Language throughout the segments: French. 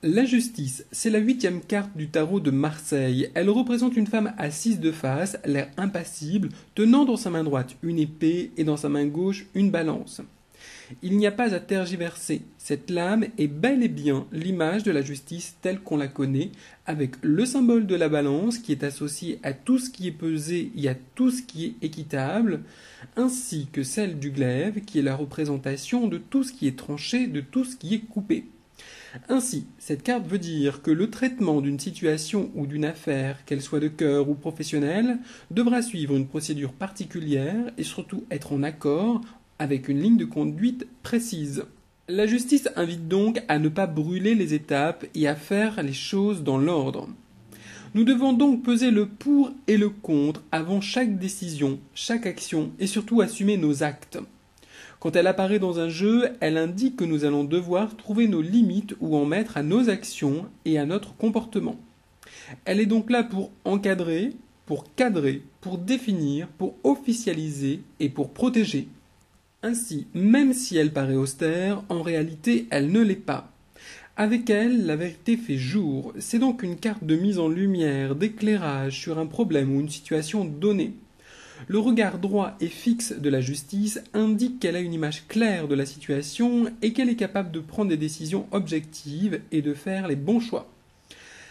La justice, c'est la 8e carte du tarot de Marseille. Elle représente une femme assise de face, l'air impassible, tenant dans sa main droite une épée et dans sa main gauche une balance. Il n'y a pas à tergiverser, cette lame est bel et bien l'image de la justice telle qu'on la connaît, avec le symbole de la balance qui est associé à tout ce qui est pesé et à tout ce qui est équitable, ainsi que celle du glaive qui est la représentation de tout ce qui est tranché, de tout ce qui est coupé. Ainsi, cette carte veut dire que le traitement d'une situation ou d'une affaire, qu'elle soit de cœur ou professionnelle, devra suivre une procédure particulière et surtout être en accord avec une ligne de conduite précise. La justice invite donc à ne pas brûler les étapes et à faire les choses dans l'ordre. Nous devons donc peser le pour et le contre avant chaque décision, chaque action et surtout assumer nos actes. Quand elle apparaît dans un jeu, elle indique que nous allons devoir trouver nos limites ou en mettre à nos actions et à notre comportement. Elle est donc là pour encadrer, pour cadrer, pour définir, pour officialiser et pour protéger. Ainsi, même si elle paraît austère, en réalité elle ne l'est pas. Avec elle, la vérité fait jour, c'est donc une carte de mise en lumière, d'éclairage sur un problème ou une situation donnée. Le regard droit et fixe de la justice indique qu'elle a une image claire de la situation et qu'elle est capable de prendre des décisions objectives et de faire les bons choix.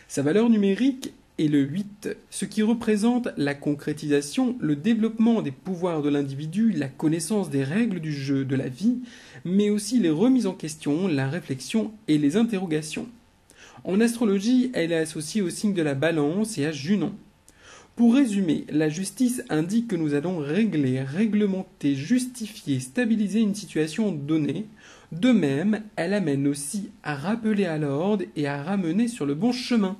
Sa valeur numérique est le 8, ce qui représente la concrétisation, le développement des pouvoirs de l'individu, la connaissance des règles du jeu de la vie, mais aussi les remises en question, la réflexion et les interrogations. En astrologie, elle est associée au signe de la Balance et à Junon. Pour résumer, la justice indique que nous allons régler, réglementer, justifier, stabiliser une situation donnée. De même, elle amène aussi à rappeler à l'ordre et à ramener sur le bon chemin.